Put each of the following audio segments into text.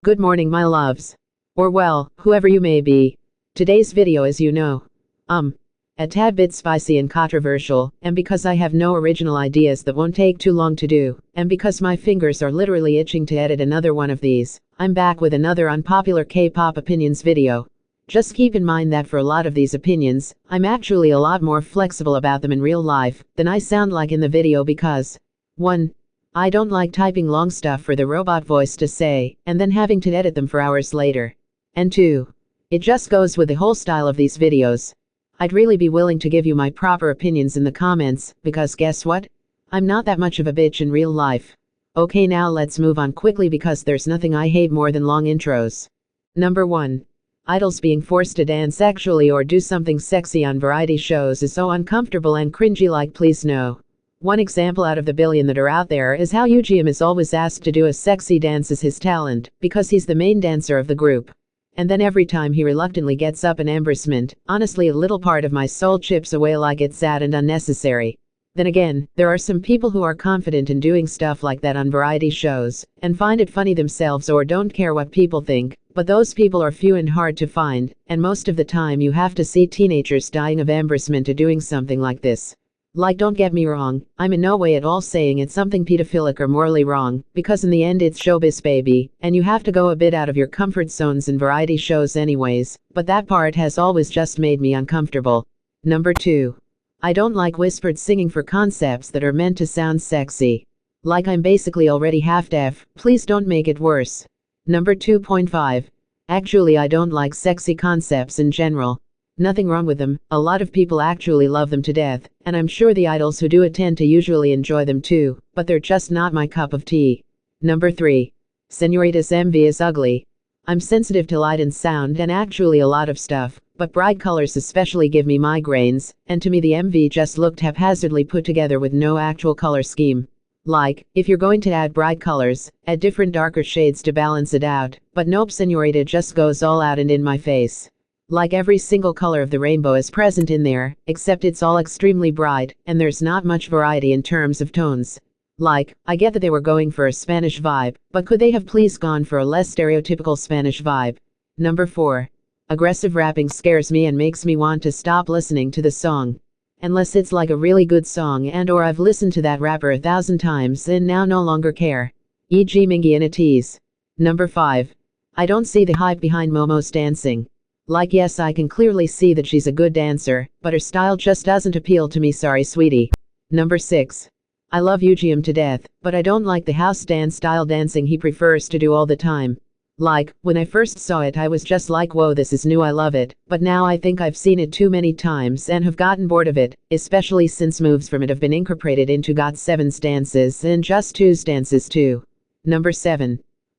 Good morning, my loves. Or well, whoever you may be. Today's video, as you know, a tad bit spicy and controversial, and because I have no original ideas that won't take too long to do, and because my fingers are literally itching to edit another one of these, I'm back with another unpopular K-pop opinions video. Just keep in mind that for a lot of these opinions, I'm actually a lot more flexible about them in real life than I sound like in the video because 1. I don't like typing long stuff for the robot voice to say, and then having to edit them for hours later. And 2. It just goes with the whole style of these videos. I'd really be willing to give you my proper opinions in the comments, because guess what? I'm not that much of a bitch in real life. Okay, now let's move on quickly because there's nothing I hate more than long intros. Number 1. Idols being forced to dance sexually or do something sexy on variety shows is so uncomfortable and cringy, like please no. One example out of the billion that are out there is how Gfriend is always asked to do a sexy dance as his talent, because he's the main dancer of the group. And then every time he reluctantly gets up an embarrassment, honestly a little part of my soul chips away like it's sad and unnecessary. Then again, there are some people who are confident in doing stuff like that on variety shows, and find it funny themselves or don't care what people think, but those people are few and hard to find, and most of the time you have to see teenagers dying of embarrassment to doing something like this. Like, don't get me wrong, I'm in no way at all saying it's something pedophilic or morally wrong, because in the end it's showbiz, baby, and you have to go a bit out of your comfort zones in variety shows anyways, but that part has always just made me uncomfortable. Number 2. I don't like whispered singing for concepts that are meant to sound sexy. Like, I'm basically already half deaf, please don't make it worse. Number 2.5. Actually, I don't like sexy concepts in general. Nothing wrong with them, a lot of people actually love them to death, and I'm sure the idols who do it tend to usually enjoy them too, but they're just not my cup of tea. Number 3. Señorita's MV is ugly. I'm sensitive to light and sound and actually a lot of stuff, but bright colors especially give me migraines, and to me the MV just looked haphazardly put together with no actual color scheme. Like, if you're going to add bright colors, add different darker shades to balance it out, but nope, Señorita just goes all out and in my face. Like, every single color of the rainbow is present in there, except it's all extremely bright, and there's not much variety in terms of tones. Like, I get that they were going for a Spanish vibe, but could they have please gone for a less stereotypical Spanish vibe? Number 4. Aggressive rapping scares me and makes me want to stop listening to the song. Unless it's like a really good song and or I've listened to that rapper 1,000 times and now no longer care. E.g. Mingy in a tease. Number 5. I don't see the hype behind Momo's dancing. Like, yes, I can clearly see that she's a good dancer, but her style just doesn't appeal to me, sorry sweetie. Number 6. I love Gfriend to death, but I don't like the house dance style dancing he prefers to do all the time. Like, when I first saw it I was just like, whoa, this is new, I love it, but now I think I've seen it too many times and have gotten bored of it, especially since moves from it have been incorporated into GOT7's dances and Just 2's dances too. Number 7.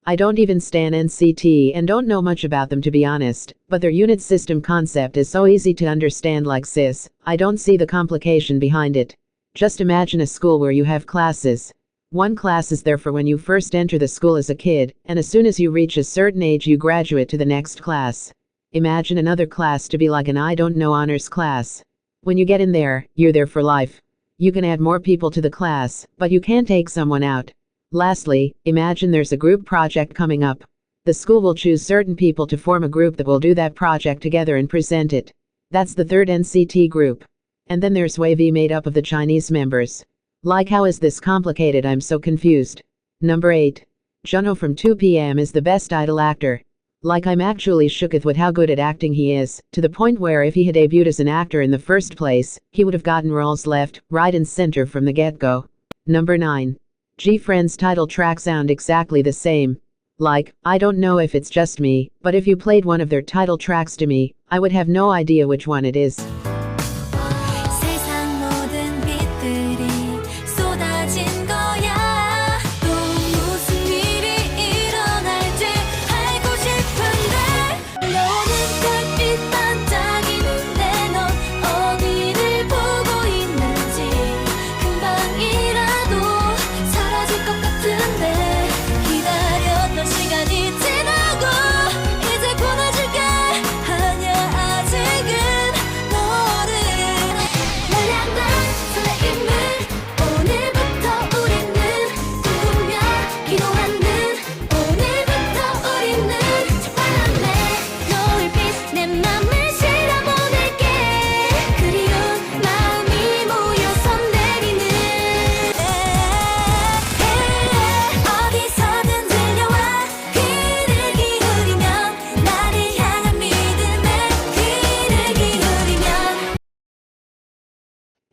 I don't even stan NCT and don't know much about them to be honest, but their unit system concept is so easy to understand, like sis, I don't see the complication behind it. Just imagine a school where you have classes. One class is there for when you first enter the school as a kid, and as soon as you reach a certain age you graduate to the next class. Imagine another class to be like an I don't know honors class. When you get in there, you're there for life. You can add more people to the class, but you can't take someone out. Lastly, imagine there's a group project coming up. The school will choose certain people to form a group that will do that project together and present it. That's the third NCT group. And then there's Wavy, made up of the Chinese members. Like, how is this complicated? I'm so confused. Number 8. Junho from 2PM is the best idol actor. Like, I'm actually shooketh with how good at acting he is, to the point where if he had debuted as an actor in the first place, he would have gotten roles left, right and center from the get-go. Number 9. Gfriend's title track sound exactly the same. Like, I don't know if it's just me, but if you played one of their title tracks to me, I would have no idea which one it is.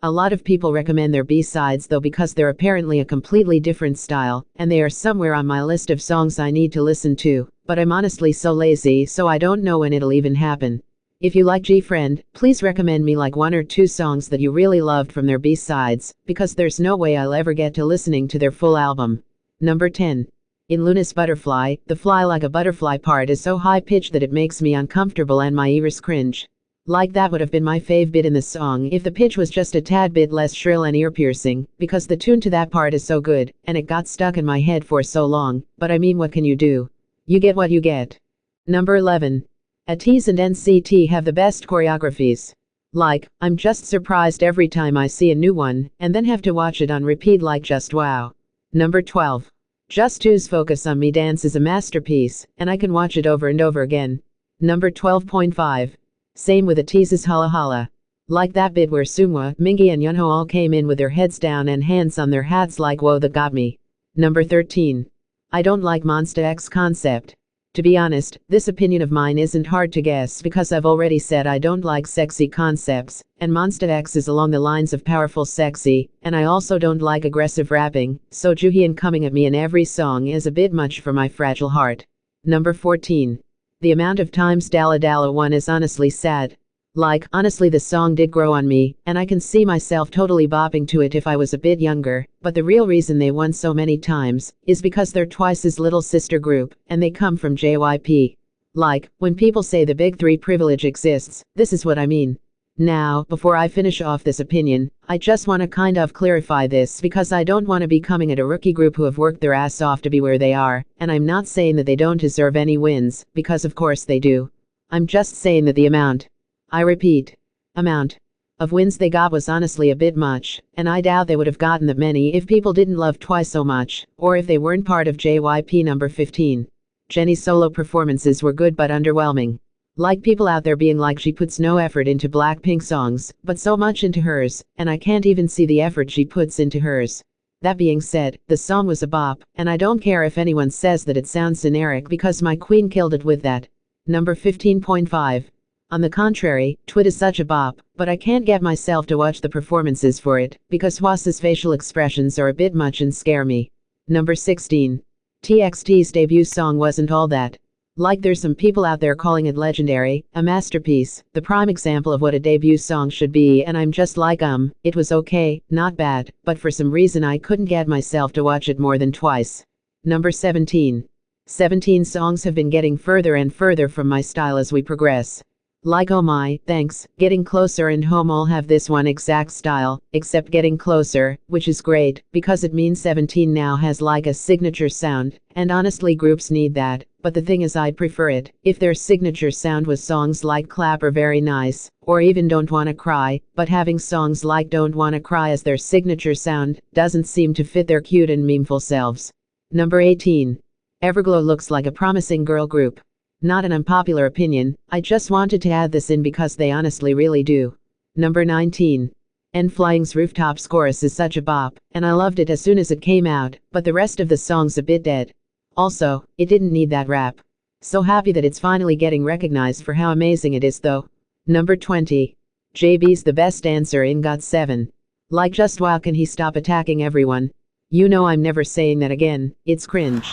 A lot of people recommend their B-sides though because they're apparently a completely different style, and they are somewhere on my list of songs I need to listen to, but I'm honestly so lazy so I don't know when it'll even happen. If you like Gfriend, please recommend me like 1 or 2 songs that you really loved from their B-sides, because there's no way I'll ever get to listening to their full album. Number 10. In Luna's Butterfly, the fly like a butterfly part is so high-pitched that it makes me uncomfortable and my ears cringe. Like that would have been my fave bit in the song if the pitch was just a tad bit less shrill and ear-piercing, because the tune to that part is so good, and it got stuck in my head for so long, but I mean what can you do? You get what you get. Number 11. ATEEZ and NCT have the best choreographies. Like, I'm just surprised every time I see a new one, and then have to watch it on repeat like just wow. Number 12. Just 2's Focus on Me dance is a masterpiece, and I can watch it over and over again. Number 12.5. Same with ATEEZ's Hala Hala. Like that bit where Sungwa, Mingi and Yunho all came in with their heads down and hands on their hats like whoa that got me. Number 13. I don't like Monsta X concept. To be honest, this opinion of mine isn't hard to guess because I've already said I don't like sexy concepts, and Monsta X is along the lines of powerful sexy, and I also don't like aggressive rapping, so Joohyun coming at me in every song is a bit much for my fragile heart. Number 14. The amount of times Dalla Dalla won is honestly sad. Like, honestly the song did grow on me, and I can see myself totally bopping to it if I was a bit younger, but the real reason they won so many times is because they're Twice's little sister group, and they come from JYP. Like, when people say the big 3 privilege exists, this is what I mean. Now, before I finish off this opinion, I just want to kind of clarify this because I don't want to be coming at a rookie group who have worked their ass off to be where they are, and I'm not saying that they don't deserve any wins, because of course they do. I'm just saying that the amount, I repeat, amount, of wins they got was honestly a bit much, and I doubt they would have gotten that many if people didn't love Twice so much, or if they weren't part of JYP number 15. Jennie's solo performances were good but underwhelming. Like people out there being like she puts no effort into Blackpink songs, but so much into hers, and I can't even see the effort she puts into hers. That being said, the song was a bop, and I don't care if anyone says that it sounds generic because my queen killed it with that. Number 15.5. On the contrary, Twit is such a bop, but I can't get myself to watch the performances for it, because Hwasa's facial expressions are a bit much and scare me. Number 16. TXT's debut song wasn't all that. Like there's some people out there calling it legendary, a masterpiece, the prime example of what a debut song should be, and I'm just like it was okay, not bad, but for some reason I couldn't get myself to watch it more than twice. Number 17. 17 songs have been getting further and further from my style as we progress. Like Oh My, Thanks, Getting Closer and Home all have this one exact style, except Getting Closer, which is great, because it means 17 now has like a signature sound, and honestly groups need that, but the thing is I'd prefer it, if their signature sound was songs like Clap or Very Nice, or even Don't Wanna Cry, but having songs like Don't Wanna Cry as their signature sound, doesn't seem to fit their cute and memeful selves. Number 18. Everglow looks like a promising girl group. Not an unpopular opinion, I just wanted to add this in because they honestly really do. Number 19. N-Flying's Rooftops chorus is such a bop, and I loved it as soon as it came out, but the rest of the song's a bit dead. Also, it didn't need that rap. So happy that it's finally getting recognized for how amazing it is though. Number 20. JB's the best dancer in GOT7. Like just wow can he stop attacking everyone? You know I'm never saying that again, it's cringe.